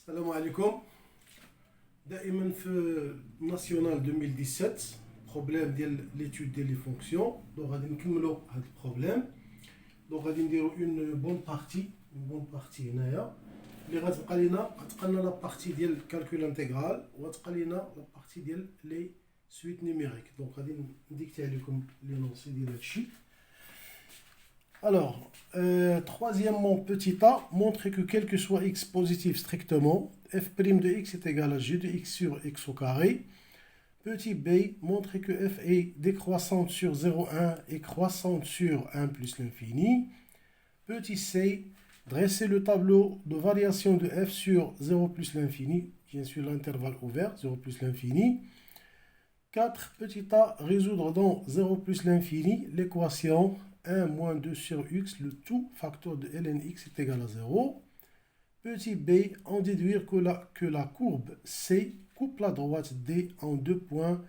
السلام عليكم. دائما في ناسيونال 2017 بروبليم ديال ليتود ديال لي فونكسيون. دونك غادي نكملوا هذا البروبليم. دونك غادي نديروا اون بون بارتي هنايا اللي غتبقى لينا لنا لا بارتي ديال الكالكول انتغرال وغتبقى لينا لا بارتي ديال لي سويت نيميريك. دونك غادي نديكتي عليكم لي نونسي ديال هادشي. Alors, troisièmement, petit a, montre que quel que soit x positif strictement, f' de x est égal à g de x sur x au carré. Petit b, montre que f est décroissante sur 0,1 et croissante sur 1 plus l'infini. Petit c, dresser le tableau de variation de f sur 0 plus l'infini, bien sûr l'intervalle ouvert, 0 plus l'infini. 4, petit a, résoudre dans 0 plus l'infini l'équation 1 moins 2 sur x, le tout facteur de ln x est égal à 0. Petit b, en déduire que la courbe C coupe la droite D en deux points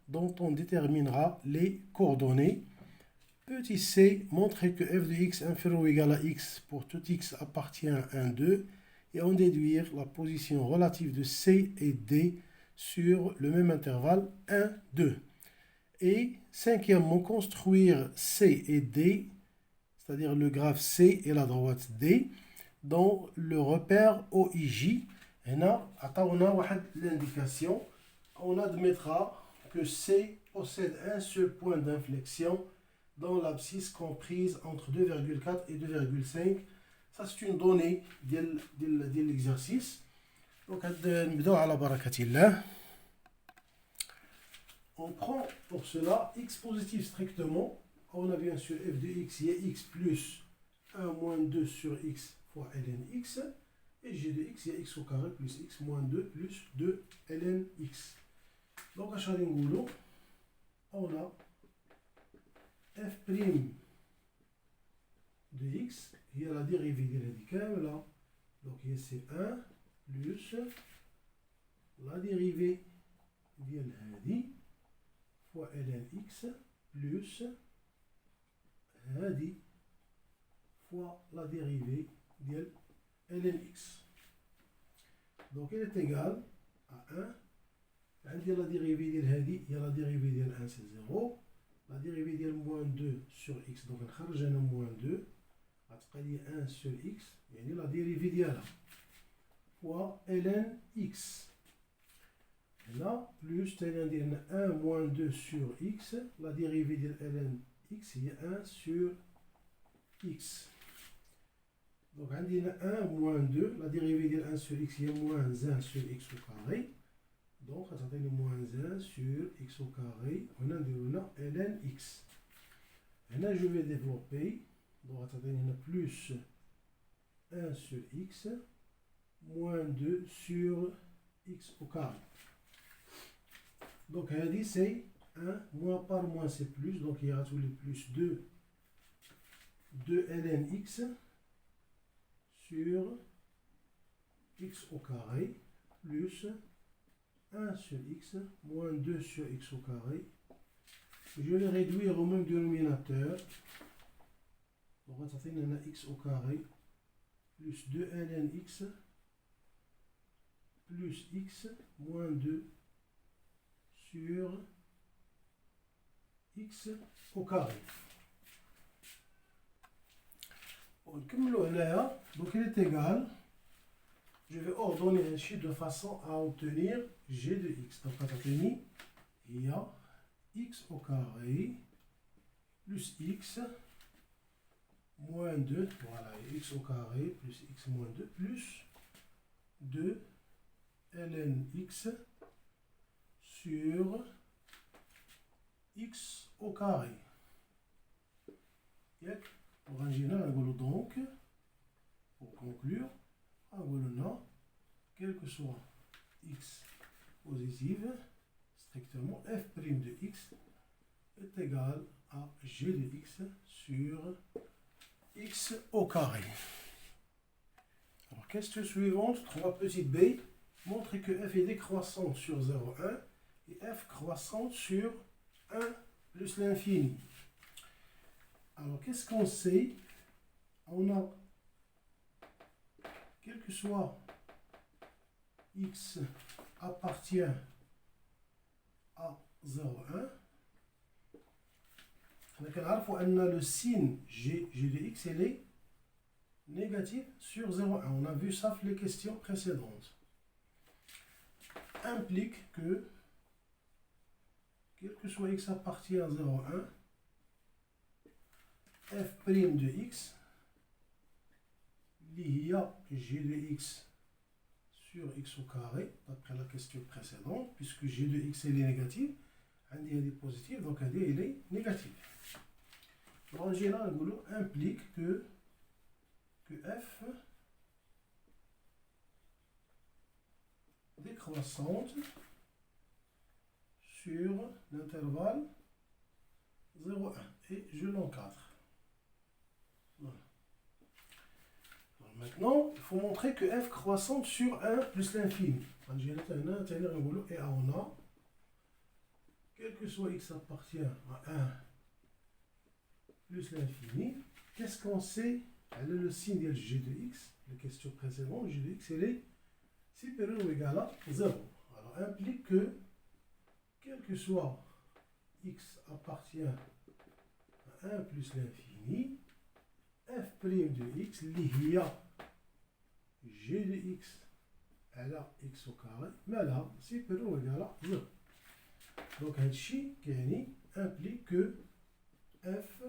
dont on déterminera les coordonnées. Petit c, montrer que f de x inférieur ou égal à x pour tout x appartient à 1, 2 et en déduire la position relative de C et D sur le même intervalle 1, 2. Et cinquièmement, construire C et D, c'est-à-dire le graphe C et la droite D, dans le repère OIJ. Là, on a l'indication. On admettra que C possède un seul point d'inflexion dans l'abscisse comprise entre 2,4 et 2,5. Ça, c'est une donnée de l'exercice. Donc, نبداو على بركة الله. On prend pour cela x positif strictement. On a bien sûr f de x, il y a x plus 1 moins 2 sur x fois ln x. Et g de x, il y a x au carré plus x moins 2 plus 2 ln x. Donc, à Charingoulo, on a f' de x, il y a la dérivée de l'hélicam là. Donc, il y a c1 plus la dérivée de l'hélicam fois ln x plus هذه fois la dérivée de ln x. Donc il est égal à 1. عندي la dérivée ديال هذه هي la dérivée ديال 1 c'est 0. La dérivée ديال moins 2 sur x, donc نخرج هنا moins 2 غتبقى لي 1 sur x يعني la dérivée ديالها fois ln x. Là, plus c'est-à-dire 1 moins 2 sur x, la dérivée de ln x est 1 sur x. Donc, on a 1 moins 2, la dérivée de 1 sur x est moins 1 sur x au carré. Donc, on a moins 1 sur x au carré. On a ln x. Et là, je vais développer. Donc, on a plus 1 sur x, moins 2 sur x au carré. Donc, هذه c'est 1, moins par moins c'est plus, donc il y aura tous les plus 2 ln x sur x au carré plus 1 sur x moins 2 sur x au carré. Je vais réduire au même dénominateur. Donc, on a x au carré plus 2 ln x plus x moins 2 sur x au carré. Donc il est égal, je vais ordonner un chiffre de façon à obtenir g de x. Donc il y a x au carré plus x moins 2, voilà, x au carré plus x moins 2 plus 2 ln x sur x au carré. Donc, pour conclure, quel que soit x positive, strictement f' de x est égal à g de x sur x au carré. Alors, question suivante, 3 petites b, montre que f est décroissante sur 0,1 et f croissante sur 1 plus l'infini. Alors, qu'est-ce qu'on sait? On a, quel que soit x appartient à 0,1. On a le signe g de x, elle est négative sur 0,1. On a vu ça dans les questions précédentes. Implique que, quel que soit x appartient à 0,1, f' de x, lié à g de x sur x au carré, d'après la question précédente, puisque g de x elle est négative, elle est positive, donc elle est négative. En général, implique que f décroissante sur l'intervalle 0,1 et je l'encadre. Voilà. Maintenant, il faut montrer que f croissante sur 1 plus l'infini. Et on a, quel que soit x appartient à 1 plus l'infini, qu'est-ce qu'on sait? Elle est le signe de g de x, la question précédente, g de x, elle est supérieur ou égal à 0. Alors, implique que, quel que soit x appartient à 1 plus l'infini, f' de x lié à g de x, elle a x au carré, mais elle a supérieur ou égal à 0. Donc, هادشي implique que f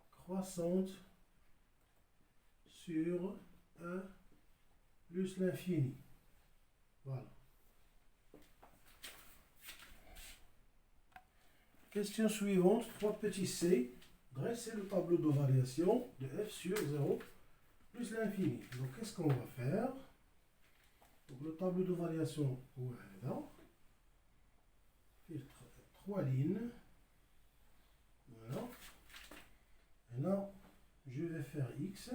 croissante sur 1 plus l'infini. Voilà. Question suivante, 3 petits c. Dressez le tableau de variation de f sur 0 plus l'infini. Donc, qu'est-ce qu'on va faire? Donc, le tableau de variation, voilà. Filtre 3 lignes. Voilà. Et là, je vais faire x.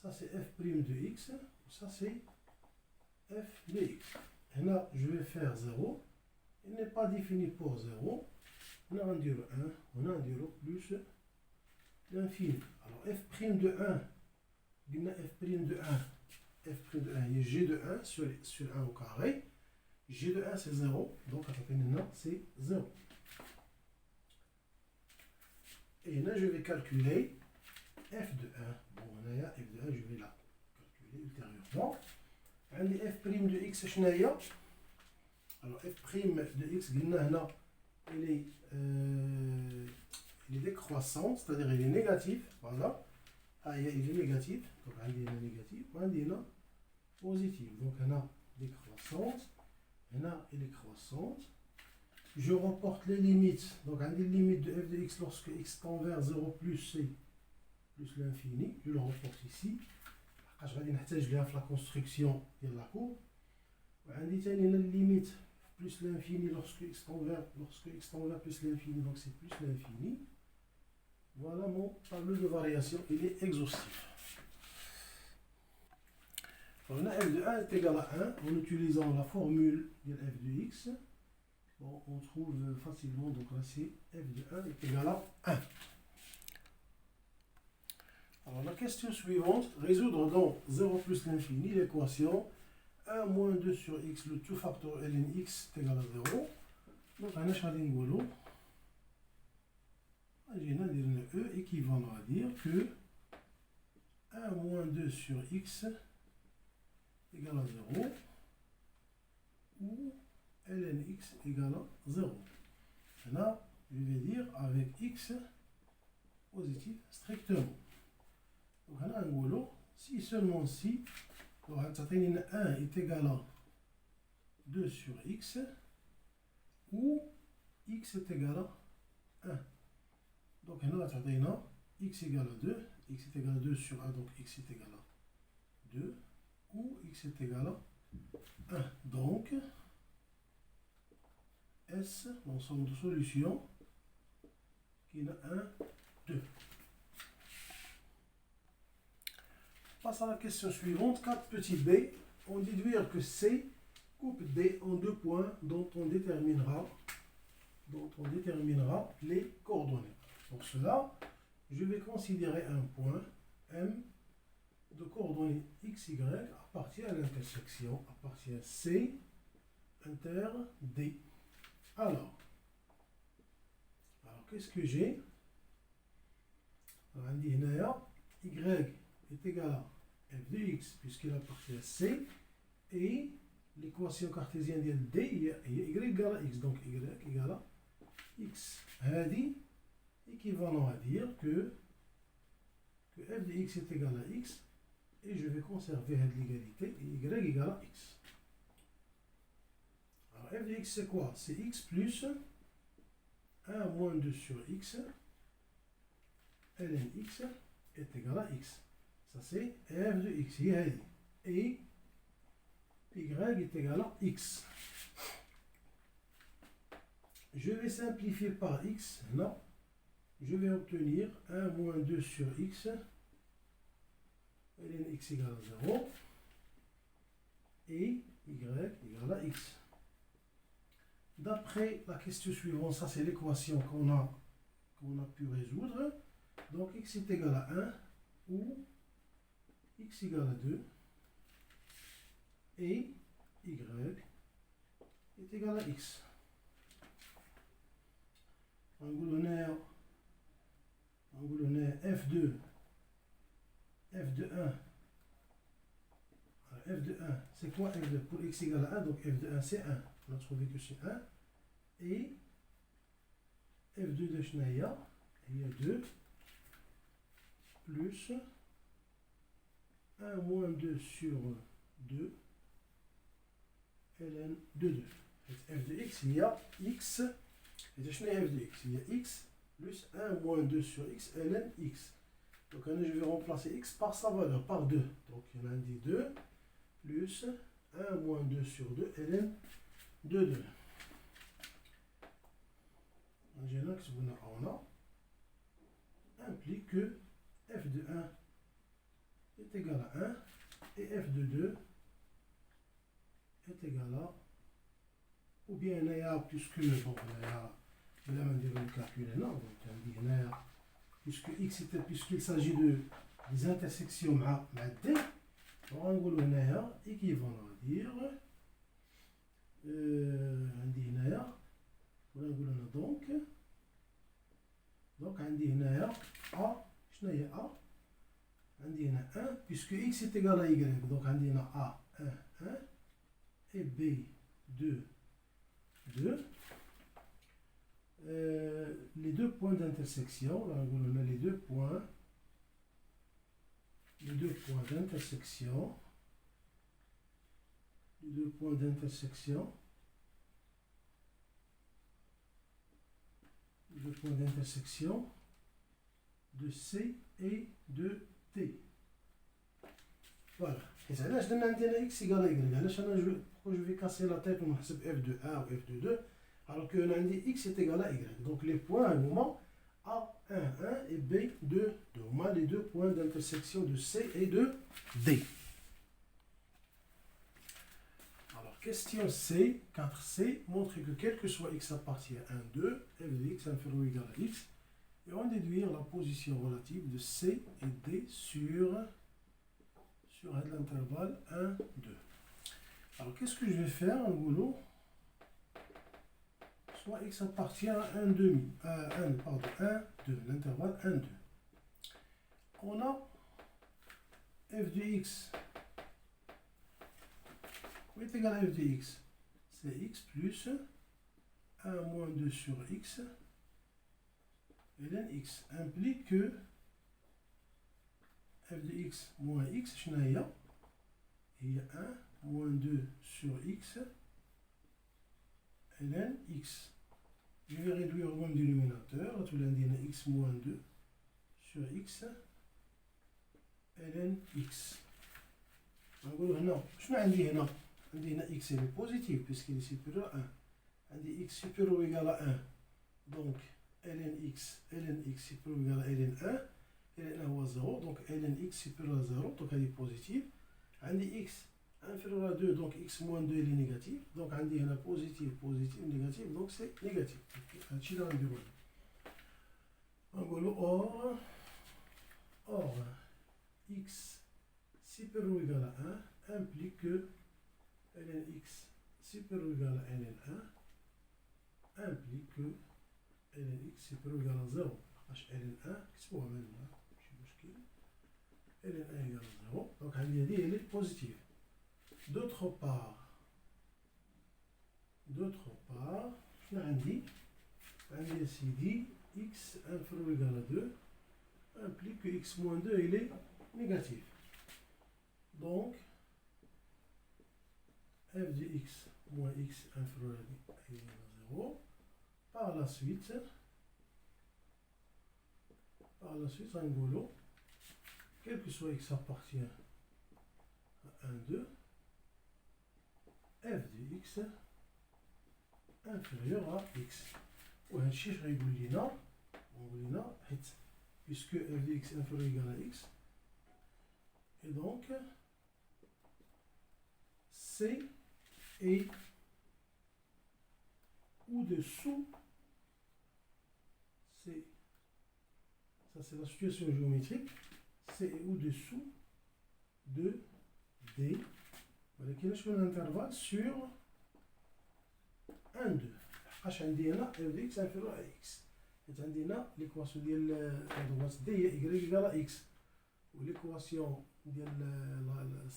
Ça, c'est f' de x. Ça, c'est f de x. Et là, je vais faire 0. Il n'est pas défini pour 0. On a un 1, on a un 0 plus l'infini. Alors, f' de 1, f' de 1, f' de 1, il y a g de 1 sur 1 au carré. G de 1, c'est 0. Donc, c'est 0. Et là, je vais calculer f de 1. Bon, on a f de 1, je vais la calculer ultérieurement. عندي f' de x شنو هي؟ Alors, f' de x, il est décroissant, c'est-à-dire il est négatif. Voilà. Ah, il est négatif. Donc, il est négatif. Il est positif. Donc, on a décroissante. Il est croissante. Je reporte les limites. Donc, on a les limites de f de x lorsque x tend vers 0 plus c plus l'infini. Je le reporte ici. Je vais utiliser la construction de la courbe. On a les limites plus l'infini lorsque x tend vers plus l'infini. Donc, c'est plus l'infini. Voilà mon tableau de variation. Il est exhaustif. Alors, on a f de 1 est égal à 1 en utilisant la formule de f de x. Bon, on trouve facilement, donc là c'est f de 1 est égal à 1. Alors la question suivante, résoudre dans 0 plus l'infini l'équation 1 moins 2 sur x, le tout facteur ln x est égal à 0. Donc on a choisi le E équivalent à dire que 1 moins 2 sur x égale à 0 ou ln x égale à 0. Et là, je vais dire avec x positif strictement. Donc, on a un golo, si seulement si, donc 1 est égal à 2 sur x, ou x est égal à 1. Donc, on a x égale à 2, x est égal à 2 sur 1, donc x est égal à 2, ou x est égal à 1. Donc, S, l'ensemble de solutions, qui est 1, 2. Passe à la question suivante, 4 petits b. On déduire que C coupe D en 2 points dont on déterminera les coordonnées. Pour cela, je vais considérer un point M de coordonnées. coordonnée XY appartient à l'intersection, appartient C inter D. Alors qu'est-ce que j'ai? On dit Y est égal à f de x puisqu'il appartient à C et l'équation cartésienne de D est y égale à x, donc y égale à x. هذه équivalent à dire que f de x est égal à x et je vais conserver l'égalité et y égale à x. Alors f de x c'est quoi? C'est x plus 1 moins 2 sur x ln x est égal à x. Ça c'est f de x. Et y est égal à x. Je vais simplifier par x. Là, je vais obtenir 1 moins 2 sur x ln x égale à 0 et y égale à x. D'après la question suivante, ça c'est l'équation qu'on a pu résoudre. Donc x est égal à 1 ou x égale à 2 et y est égal à x. Angulonnaire f de 1. Alors, f de 1, c'est quoi f de pour x égale à 1? Donc f de 1 c'est 1. On a trouvé que c'est 1. Et f2 de Schneider, il y a 2 plus 1 moins 2 sur 2 ln de 2. F de x, il y a x. Et de Schneider f de x, il y a x plus 1 moins 2 sur x ln x. Donc je vais remplacer x par sa valeur, par 2. Donc il y en a dit 2 plus 1 moins 2 sur 2 ln de 2. Nginx on a implique que f de 1 est égal à 1 et f de 2 est égal à, ou bien il y a puisque bon il y a le calcul là, donc on dit puisque x était, puisqu'il s'agit des intersections مع D, on va dire équivalent à dire عندي هنايا ونقول لنا donc عندي هنايا a شنو هي a عندي هنا 1 puisque x est égal à y donc عندي هنا a 1 1 et b 2 2 les deux points d'intersection là on a les deux points d'intersection de C et de T. Voilà. Et ça, là, je donne un x égale à y. Là, je vais casser la tête, on va faire f de 1 ou f de 2, alors que l'indice x est égal à y. Donc les points, à un moment, A1, 1 et B2, 2. On a les deux points d'intersection de C et de D. Alors, question C, 4C, montre que quel que soit x appartient à 1, 2, f de x inférieur ou égal à x, et on va déduire la position relative de C et D sur l'intervalle 1, 2. Alors, qu'est-ce que je vais faire en boulot? Soit x appartient à 1, 2, l'intervalle 1, 2. On a f de x est égal à f de x. C'est x plus 1 moins 2 sur x ln x implique que f de x moins x, il y a 1 moins 2 sur x ln x. Je vais réduire au même dénominateur, tout l'indice x moins 2 sur x ln x. نقول هنا شنو عندي هنا؟ عندي هنا x est positif puisqu'il est supérieur à 1. عندي x supérieur ou égal à 1. Donc ln x supérieur ou égal à ln 1. ln 1 هو 0 donc ln x supérieur à 0 donc elle est positive. عندي x inférieur à 2 donc x moins 2 il est négatif. Donc عندي هنا positif négatif donc c'est négatif. هادشي اللي غنديرو نقولو or x supérieur ou égal à 1 implique que ln x supérieur ou égal à ln 1 implique que ln x supérieur ou égal à 0. parce que ln 1 كتبوها من هنا ماشي مشكل ln 1 égal à 0. donc عندي هذه elle est positive. D'autre part شنو عندي يا سيدي x inférieur ou égal à 2 implique que x moins 2 il est négatif. Donc f de x moins x inférieur à 0. Par la suite, Angolo, quel que soit x appartient à 1, 2, f de x inférieur à x. وهذا الشيء اش غيقول لنا حيت puisque f de x inférieur égal à x, et donc c est au-dessous, ça c'est la situation géométrique, c est au-dessous de d, ولكن شكون l'intervalle sur 1, 2. لحقاش عندي هنا f de x inférieur à x. حيت عندي هنا ليكواسيون ديال دوات دي هي y إيكال اكس، وليكواسيون ديال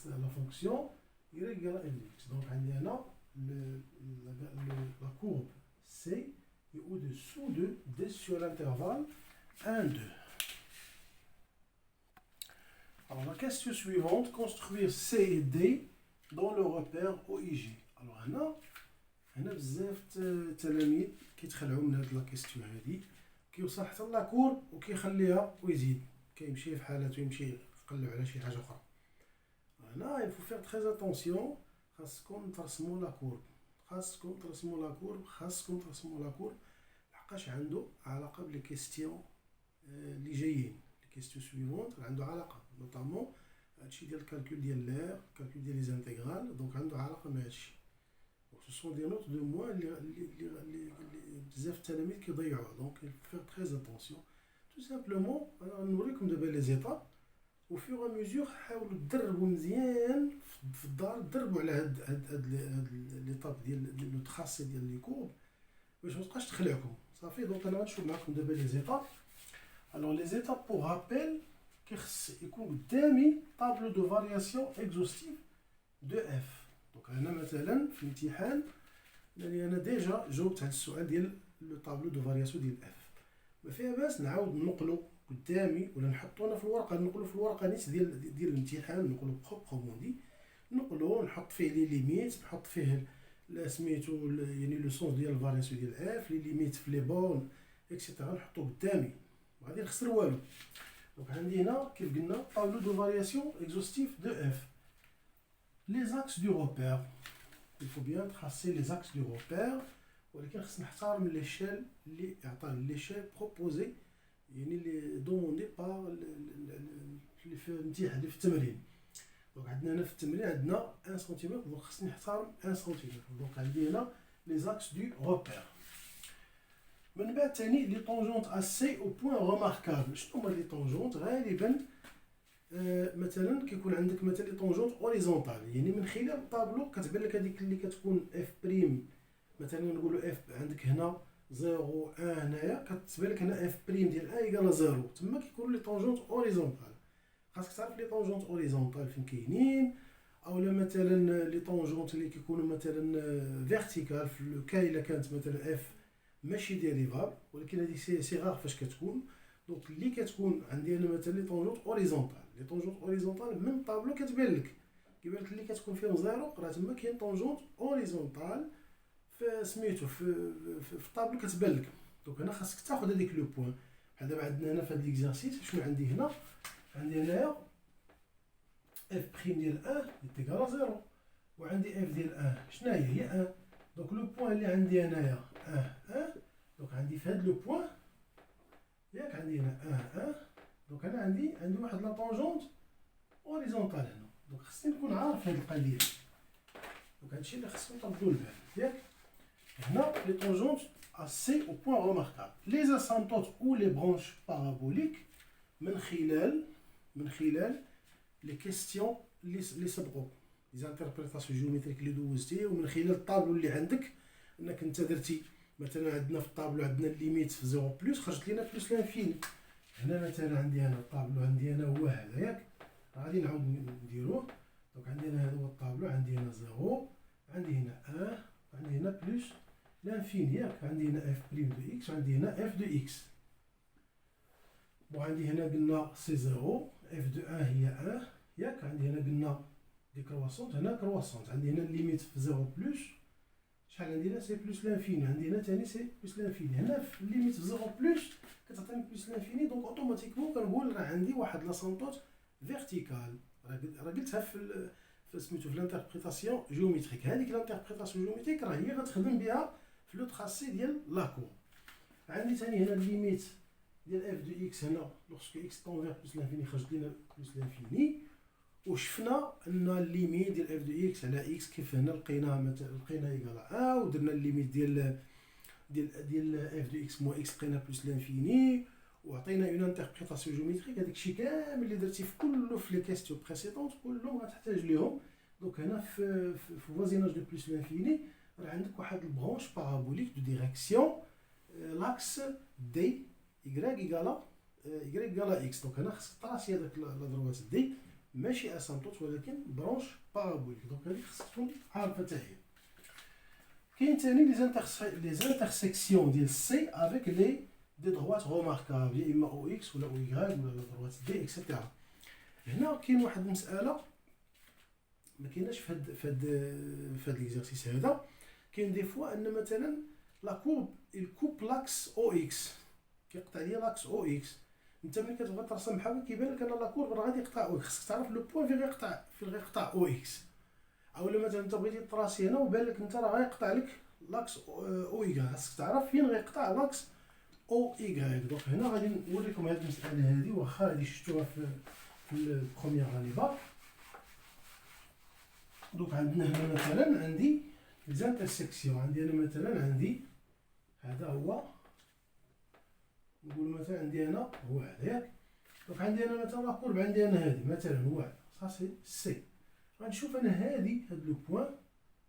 لا فونكسيون y إيكال اف دي اكس. دونك عندي هنا la courbe C est au-dessous de D sur l'intervalle 1, 2. Alors la question suivante, construire C et D dans le repère OIG. Alors هنا بزاف التلاميذ كيتخلعوا من هاد لا كيستيون هادي، كيوصل حتى لاكور وكيخليها ويزيد، كيمشي في حالته يمشي يقلب على شي حاجه اخرى. هنا il faut faire très attention، خاصكم ترسموا لاكور لحقاش عنده علاقه بلي كيستيون اللي جايين، لي كيستيون سويفونت عنده علاقه نوطامون هادشي ديال الكالكول ديال لير، الكالكول ديال لي زانتيغرال، دونك عنده علاقه مع هادشي. Ce sont des notes de moins les بزاف التلاميذ كيضيعوها. دونك il faut faire très attention. Tout simplement نوريكم دابا لي زيتاب، وفي او ميزور حاولوا تدربوا مزيان في الدار، تدربوا على هاد ليطاب ديال لو تراسي ديال لي كورب باش ما تبقاش تخلعكم صافي. دونك انا غنشوف معكم دابا لي زيتاب. الوغ لي زيتاب بور رابيل كيخص يكون قدامي طابلو دو فارياسيون اكزوستيف دو اف. دونك هنا مثلا في الامتحان انا ديجا جاوبت على السؤال ديال لو طابلو دو فارياسيون ديال اف، ما فيها باس نعاود نقلو قدامي ولا نحطو انا في الورقه، نقلو في الورقه نيت ديال الامتحان، نقلو بروبرمون نقلو نحط فيه لي ليميت، نحط فيه سميتو يعني لو سونس ديال الفارياسيون ديال اف، لي ليميت في لي بون اكسيتيرا، نحطو قدامي ما غادي نخسر والو. دونك عندي هنا كيف قلنا طابلو دو فارياسيون اكزوستيف دو اف. Les axes du repère. Il faut bien tracer les axes du repère. ولكن خصنا نحترم l'échelle اللي عطانا، l'échelle proposée يعني اللي دوموندي بار اللي في الامتحان اللي في التمرين. دونك عندنا هنا في التمرين عندنا 1 سنتيمتر، دونك خصني نحترم 1 سنتيمتر. دونك عندي هنا les axes du repère. من بعد ثاني لي طونجونت ا سي او بوين روماركابل. شنو هما لي طونجونت؟ غالبا مثلا كيكون عندك مثلا لي طونجونت اوريزونتال، يعني من خلال الطابلو كتبان لك هذيك اللي كتكون اف بريم، مثلا نقولوا اف عندك هنا 0 1 هنايا كتبان لك هنا اف بريم ديال ا ايكال 0، تما كيكونوا لي طونجونت اوريزونتال. خاصك تعرف لي طونجونت اوريزونتال فين كاينين، اولا مثلا لي طونجونت اللي كيكونوا مثلا فيرتيكال في لو كاي الا كانت مثلا اف ماشي ديريفابل، ولكن هذه سي غار فاش كتكون. دونك اللي كتكون عندي انا مثلا لي طونجونت اوريزونتال، لي طونجونت اوريزونتال من الطابلو كتبان لك اللي كتكون فيهم زيرو، راه تما كاين طونجونت اوريزونتال في سميتو في الطابلو كتبان لك. دونك هنا خاصك تاخذ هذيك لو بوين. بحال دابا عندنا هنا في هذا ليكزارسيس شنو عندي هنا؟ عندي هنايا اف بريم ديال 1 ايكال 0، وعندي اف ديال 1 شنو هي 1. دونك لو بوين اللي عندي هنايا 1 دونك عندي في هذا لو بوين ياك عندي هنا 1 دونك انا عندي واحد لا طونجونت اوريزونتال هنا. دونك خصني نكون عارف هاد القضيه، دونك هادشي اللي خصكم تردوا البال ياك. هنا لي طونجونت ا سي او بوين روماركابل. لي اسانتوت او لي برونش بارابوليك من خلال لي كيستيون اللي سبقوك، لي زانتربريتاسيون جيومتريك اللي دوزتي، ومن خلال الطابلو اللي عندك انك انت درتي مثلا عندنا في الطابلو عندنا الليميت في 0 بلس خرجت لينا بلس لانفيني. هنا مثلا عندي انا الطابلو عندي انا هو هذا ياك، غادي نعاود نديروه. دونك عندي انا هذا هو الطابلو، عندي هنا 0 عندي هنا 1 عندي هنا بلس لانفيني ياك، عندي هنا اف بريم دو اكس وعندي هنا اف دو اكس. وعندي هنا قلنا سي 0 اف دو 1 هي 1 ياك، عندي هنا قلنا دي كرواسونت هنا كرواسونت، عندي هنا الليميت في 0 بلس شحال عندي هنا سي بلس لانفيني، عندي هنا ثاني سي بلس لانفيني. هنا في الليميت في 0 بلس كتعطيني بلس لانفيني، دونك اوتوماتيكمون كنقول راه عندي واحد لاسونطوط فيرتيكال. راه قلتها في سميتو في الانتربريتاسيون جيومتريك. هذيك الانتربريتاسيون جيومتريك راه هي غتخدم بها في لو تراسي ديال لاكور. عندي ثاني هنا الليميت ديال اف دو اكس، هنا لوغسكو اكس طون فيغ بلس لانفيني خرجت لينا بلس لانفيني. وشفنا ان الليميت ديال اف دو اكس على اكس كيف هنا لقيناها مثلا لقينا ايكال 1، ودرنا الليميت ديال اف دو اكس مو اكس لقينا بلس لانفيني، وعطينا اون انتربريتاسيون جيومتريك. هذاك الشيء كامل اللي درتي في كله في لي كيستيون بريسيدونت كلهم غتحتاج ليهم. دونك هنا في فوازيناج دو بلس لانفيني راه عندك واحد البرونش بارابوليك دو ديريكسيون لاكس دي ايكغيك ايكغالا اكس. دونك هنا خصك تراسي هذاك لا دروات دي ماشي اسامبتوت ولكن برونش بارابوليك. دونك هذيك خصك تكون عارفه حتى هي. كاين ثاني لي زانترسيكسيون ديال سي افيك لي دي دروات روماركابل، يا اما او اكس ولا او واي ولا دروات دي اكسيتيرا. هنا كاين واحد المساله ما كايناش في هاد ليكزارسيس هذا. كاين دي فوا ان مثلا لا كورب الكوب لاكس او اكس، كيقطع ليا لاكس او اكس. انت ملي كتبغي ترسم بحال كيبان لك ان لا كورب راه غادي يقطع او، خصك تعرف لو بوين فين غيقطع او اكس. اولا مثلا انت بغيتي تراسي هنا وبان لك انت راه غيقطع لك لاكس او اي، خصك تعرف فين غيقطع لاكس او اي. دونك هنا غادي نوريكم هذه المساله هذه، واخا هذه شفتوها في البروميير غالبا. دونك عندنا هنا مثلا عندي زانترسيكسيون، عندي انا مثلا عندي هذا هو، نقول مثلا عندي انا هو هذا ياك. دونك عندي انا مثلا لا كورب عندي انا هذه مثلا هو صافي سي. غنشوف انا هاد لو بوين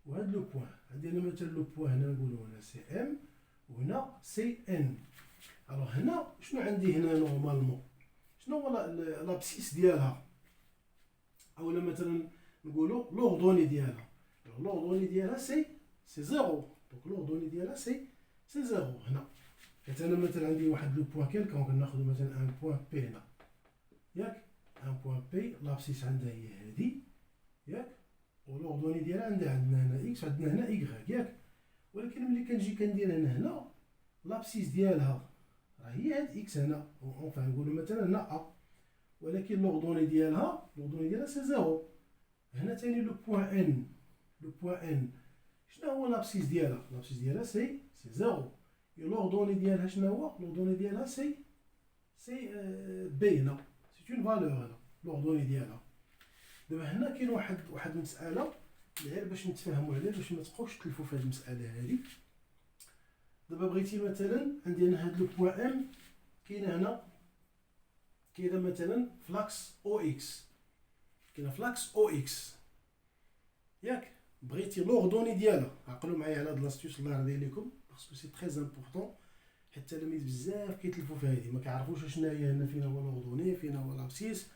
وهاد لو بوين. عندي انا مثلا لو بوين هنا نقولوا هنا سي ام وهنا سي ان. الوغ هنا شنو عندي هنا نورمالمون، شنو هو لابسيس ديالها، اولا مثلا نقولوا لوردوني ديالها. لوردوني ديالها سي زيرو. دونك لوردوني ديالها سي زيرو. هنا حيت انا مثلا عندي واحد لو بوين كيلكون كناخذ مثلا ان بوين بي هنا ياك، ان بوين بي لابسيس عندها هي هادي ياك، ولوردوني ديالها عندنا هنا اكس وعندنا هنا ايكغيك ياك. ولكن ملي كنجي كندير هنا لابسيس ديالها راه هي هاد اكس هنا، اونفا نقولوا مثلا هنا ا، ولكن لوردوني ديالها سي زيرو. هنا ثاني لو بوين ان شنو هو لابسيس ديالها؟ لابسيس ديالها سي زيرو. لوردوني ديالها شنو هو؟ لوردوني ديالها سي بي هنا، سي اون فالور هنا لوردوني ديالها. دابا هنا كاين واحد المساله غير باش نتفاهموا عليها، باش ما تبقاوش تلفوا في هذه المساله هذه. دابا بغيتي مثلا عندي انا هاد لو بوين ام كاينه مثلا فلاكس او اكس، كاينه فلاكس او اكس ياك. بغيتي لوردوني ديالها، عقلوا معايا على هاد لاستيوس الله يرضي عليكم باسكو سي تري امبورطون، حيت التلاميذ بزاف كيتلفوا في هذه ما كيعرفوش شنو هي هنا، فين هو لوردوني فين هو لابسيس.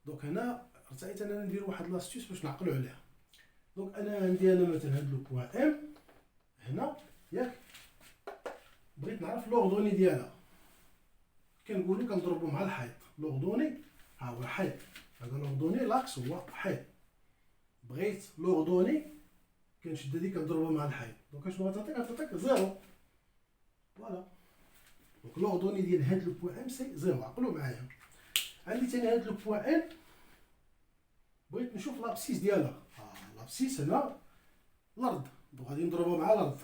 دونك هنا رتعيت انا ندير واحد لاستيوس باش نعقلوا عليها. دونك انا عندي انا مثلا هاد لو بوين ام هنا ياك، بغيت نعرف لوردوني ديالها، كنقولوا كنضربوا مع الحيط. لوردوني ها هو حيط، هذا لوردوني لاكس هو حيط. بغيت لوردوني كنشد هذيك كنضربها مع الحيط. دونك شنو غتعطيك زيرو. فوالا دونك لوردوني ديال هاد لو بوين ام سي زيرو. عقلوا معايا. عندي ثاني هاد لو بوين ان بغيت نشوف لابسيس ديالها. لابسيس هنا الارض، دونك غادي نضربها مع الارض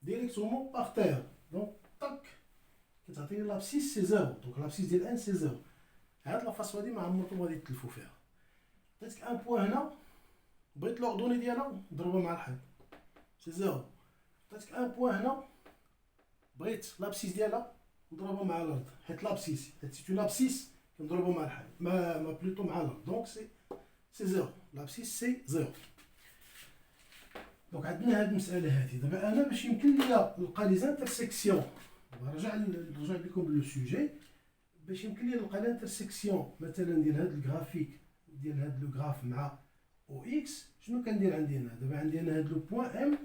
ديريكتومون باغ تير. دونك طاك كتعطيني لابسيس سي زيرو. دونك لابسيس ديال ان سي زيرو. هاد لافاصون هادي ما عمركم غادي تلفوا فيها. عطيتك ان بوين هنا بغيت لوردوني ديالها نضربها مع الحيط سي زيرو. عطيتك ان بوين هنا بغيت لابسيس ديالها نضربها مع الارض، حيت لابسيس حيت سي اون لابسيس كنضربو مع الحيط ما بلوتو مع الارض. دونك سي زيرو، لابسيس سي زيرو. دونك عندنا هاد المسألة هادي. دابا أنا باش يمكن ليا نلقى لي زانترسيكسيون، نرجع لكم لو سوجي، باش يمكن ليا نلقى لانترسيكسيون مثلا ديال هاد الجرافيك ديال هاد لو غراف مع او اكس. شنو كندير عندي هنا؟ دابا عندي انا هاد لو بوين ام،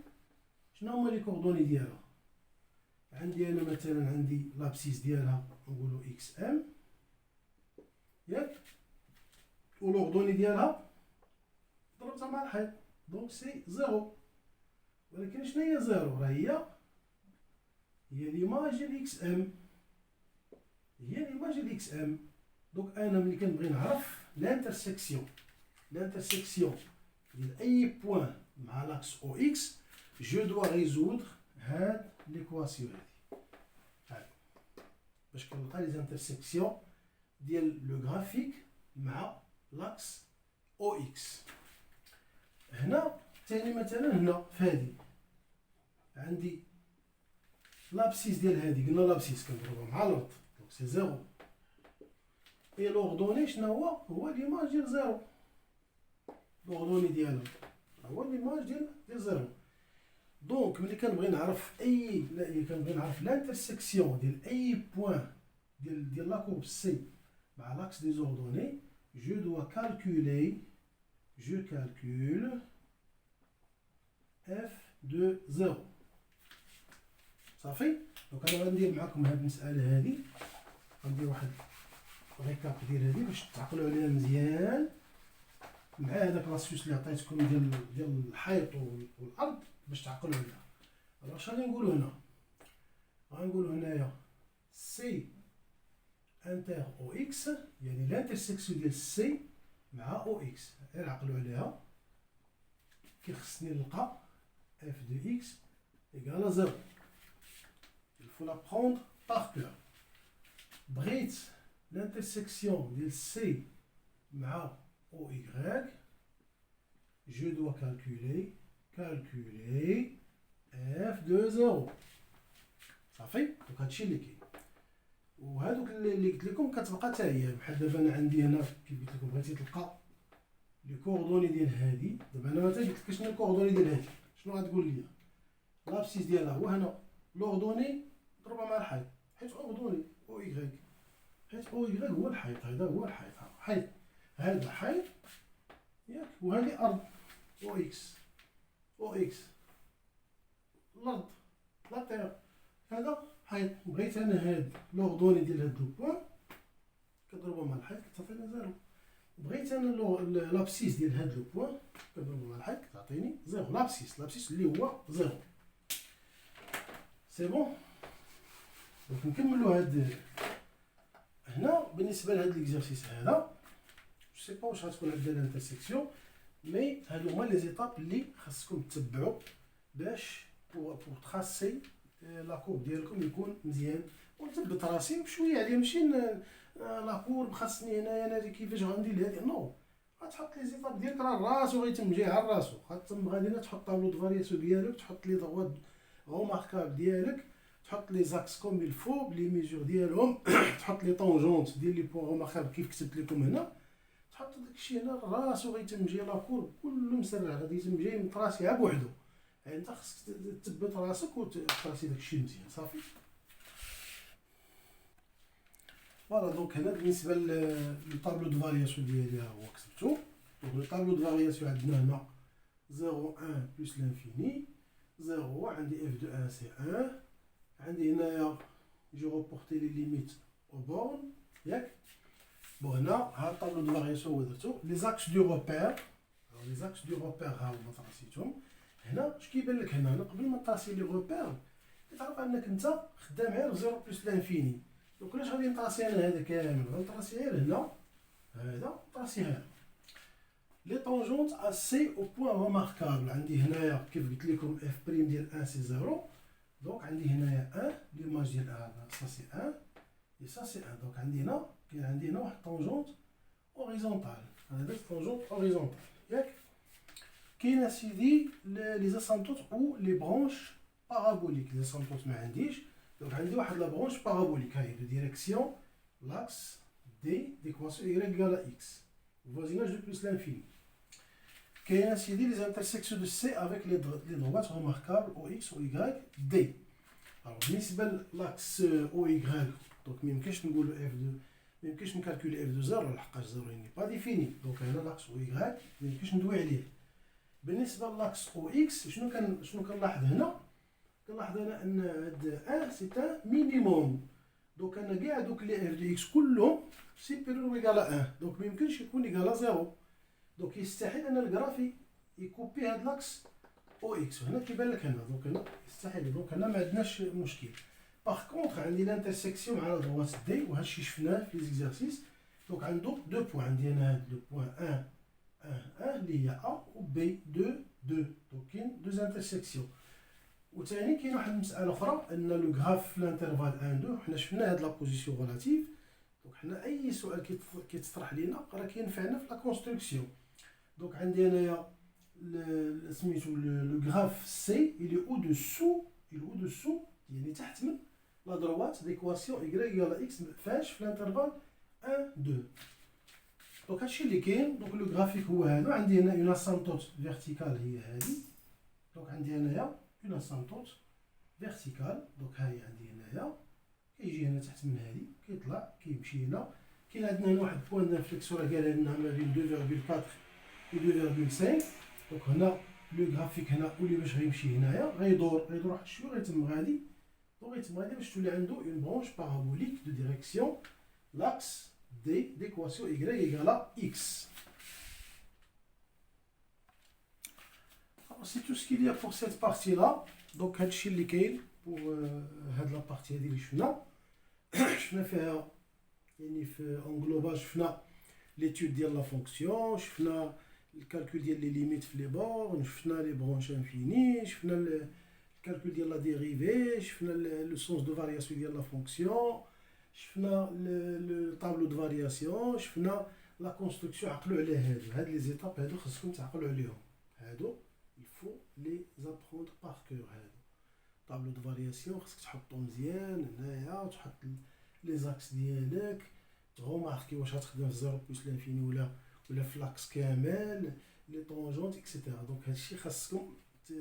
شنو هما لي كوردوني ديالها؟ عندي انا مثلا عندي لابسيس ديالها نقولو اكس ام ياك، و لوردوني ديالها ضربتها مع الحيط، دونك سي زيرو. ولكن شنو هي زيرو؟ راه هي ليماج ديال اكس ام، هي ليماج ديال اكس ام. دونك انا ملي كنبغي نعرف لانترسيكسيون ديال اي بوين مع لاكس او اكس، جو دوا ريزودر هاد ليكواسيون هادي باش كنلقى لي زانترسيكسيون ديال لو غرافيك مع لاكس او اكس. هنا ثاني مثلا هنا في هادي عندي لابسيس ديال هادي، قلنا لابسيس كنضربها مع الارض، دونك سي زيرو. اي لوردوني شنو هو ليماج ديال زيرو، لوردوني ديالها هو ليماج ديال زيرو. دونك ملي كنبغي نعرف كنبغي نعرف لانترسيكسيون ديال اي بوين ديال لا كورب سي مع لاكس دي زوردوني، جو دوا كالكولي، جو كالكول اف دو زيرو. صافي. دونك انا غندير معكم هاد المسألة هادي، غندير واحد ريكاب ديال هادي باش تعقلوا عليها مزيان، مع هذاك لاسيوس اللي عطيتكم ديال الحيط والارض باش تعقلوا عليها. alors شنو غادي نقولوا هنا؟ غنقولوا هنايا سي انتر او اكس، يعني لانترسيكسيون ديال سي مع او اكس. غير عقلوا عليها، كي خصني نلقى اف دو اكس ايكال زيرو. il faut la prendre par cœur. بغيت l'intersection ديال سي مع او y، je dois calculer f de 0. صافي. دونك هادشي اللي كاين، وهادوك اللي قلت لكم كتبقى حتى هي. بحال دابا انا عندي هنا كي قلت لكم بغيتي تلقى لي كوردوني ديال هادي. دابا انا مثلا قلت لك شنو الكوردوني ديال هادي، شنو غتقول لي؟ لابسيس ديالها هو هنا، لوردوني ضربها مع الحيط، حيت اوردوني او y، حيت او y هو الحيط، هذا هو الحيط، حيط هذا حيط ياك، وهذه ارض او اكس الارض لا تير، هذا حيط. بغيت انا هاد لوردوني ديال هاد لو بوين كنضربو مع الحيط كتعطيني زيرو. بغيت انا لابسيس ديال هاد لو بوين كنضربو مع الحيط كتعطيني زيرو. لابسيس اللي هو زيرو. سي بون. دونك نكملو هاد هنا بالنسبه لهاد ليكزارسيس هذا. جو سي با واش غتكون عندنا الانترسيكسيون، مي هادو هما لي زيتاب اللي خاصكم تتبعوا باش بور تراسي لا كورب ديالكم يكون مزيان. ونثبت راسي بشويه عليه، ماشي لا كورب خاصني هنايا انا كيفاش غندير هادي، نو. غتحط لي زيتاب ديالك راه راسو غيتم جاي على راسو. غتم غادي تحط طابلو دو فارياسيون ديالك، تحط لي ضغط غوماركابل ديالك، تحط لي زاكس كوم الفو بلي ميجور ديالهم، تحط لي طونجونت ديال لي بوين غوماركابل كيف كتبت لكم هنا، تحط داكشي هنا راسو غيتم جاي لا كورب كله مسرع، غادي يتم جاي متراسي عا بوحدو. يعني انت خصك تثبت راسك وتراسي داكشي مزيان. صافي. فوالا. دونك هنا بالنسبه للطابلو دو فارياسيون ديالي ها هو كتبتو. دونك لو طابلو دو فارياسيون عندنا هنا 0 1 بلس لانفيني، 0 عندي اف دو 1 سي 1، عندي هنايا جو روبورتي لي ليميت او بورن ياك. بون هنا ها الطابلو دو فارياسيون هو درتو. لي زاكس دو روبير، لي زاكس دو روبير ها هما تراسيتهم. هنا اش كيبان لك هنا قبل ما تراسي لي روبير كتعرف انك انت خدام غير 0 بلس لانفيني. دونك علاش غادي نطراسي انا هذا كامل؟ غنطراسي غير هنا هذا، نطراسي هذا. لي طونجونت ا سي او بوين روماركابل عندي هنايا كيف قلت لكم اف بريم ديال 1 سي 0. دونك عندي هنايا 1 ليماج ديال هذا سا سي 1 اي سا سي 1. دونك عندي هنا كاين عندي هنا واحد طونجونت اوريزونتال، هذا طونجونت اوريزونتال ياك. كاين اسيدي لي زاسامبتوت او لي برونش بارابوليك. لي زاسامبتوت ما عنديش، دونك عندي واحد لا برونش بارابوليك، هاهي دو ديريكسيون لاكس D d'équation y égale à x. Voisinage de plus l'infini. Quelles sont les intersections de C avec les droites remarquables OX, OY, D. Alors, بالنسبة l'axe OY, donc ما يمكنش نقولوا F2 ما يمكنش نكالكولي F2 0 لحقاش 0 n'est pas défini. Donc هنا l'axe OY ما يمكنش ندوي عليه. بالنسبة l'axe OX شنو كنلاحظ هنا؟ كنلاحظ هنا ان هاد 1 سي ان مينيموم. دونك انا كاع دوك لي اف دو اكس كلهم سيبيريور ايكال 1. دونك ما يمكنش يكون ايكال 0. دونك يستحيل ان الجراف يكوبي هاد لاكس او اكس. هنا كيبان لك هنا دونك هنا يستحيل. دونك هنا ما عندناش مشكل. باغ كونطخ عندي لانترسيكسيون مع دروات دي وهادشي شفناه في ليزيكزارسيس. دونك عنده دو بوين. عندي انا هاد لو بوين 1 1 اللي هي ا و بي 2 2. دونك كاين دو انترسيكسيون. وثاني كاين واحد المساله اخرى ان لو غراف في الانترفال 1 2 حنا شفنا هاد لا بوزيسيون غولاتيف. دونك حنا اي سؤال كيتطرح لينا راه كينفعنا في لا كونستركسيون. دونك عندي انايا سميتو لو غراف سي اللي او دسو يعني تحت من لا دروات ديكواسيون y ايكال x فاش في الانترفال 1 2. دونك هادشي اللي كاين. دونك لو غرافيك هو هذا. عندي هنا اون اسامبتوت فيرتيكال هي هذه. دونك عندي هنايا اون اسامبتوت فيرتيكال. دونك ها هي عندي هنايا كيجي هنا تحت من هذه كيطلع كيمشي هنا. كاين عندنا هنا واحد بوين دانفليكسيون راه قالها لنا ما بين 2.4 و 2.5. دونك هنا لو غرافيك هنا ولي باش غيمشي هنايا غيدور واحد شويه غيتم غادي. دونك غيتم غادي باش تولي عنده اون برونش بارابوليك دو ديريكسيون لاكس دي ديكواسيون y égale à x. C'est tout ce qu'il y a pour cette partie-là. Donc هادشي اللي كاين pour هاد لا بارتي هادي اللي شفنا فيها يعني في اون جلوبال. شفنا ليتود ديال لا فونكسيون، شفنا الكالكول ديال لي ليميت في لي بورن، شفنا لي برونش انفيني، شفنا الكالكول ديال لا ديريفي، شفنا لو سونس دو فارياسيون ديال لا فونكسيون، شفنا لو طابلو دو فارياسيون، شفنا لا كونستركسيون. عقلوا على هاد لي زيتاب هادو خاصكم تعقلوا عليهم. هادو il faut les apprendre par cœur. هادو طابلو دو فارياسيون خاصك تحطو مزيان هنايا وتحط لي زاكس ديالك تغوماركي واش غتخدم في 0 بلس لانفيني ولا في لاكس كامل لي طونجونت اكسيتيرا. دونك هادشي خاصكم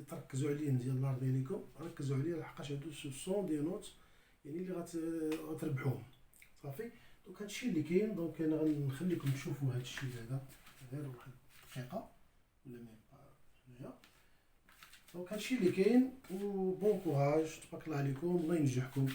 تركزوا عليه مزيان. الله يرضي عليكم ركزوا عليه لحقاش هادو سون دي نوت يعني اللي غتربحوهم صافي. دونك هادشي اللي كاين. دونك انا غنخليكم تشوفوا هادشي هذا غير واحد دقيقه ولا ميم هنايا. دونك هادشي اللي كاين و بون كوراج. تبارك الله عليكم الله ينجحكم.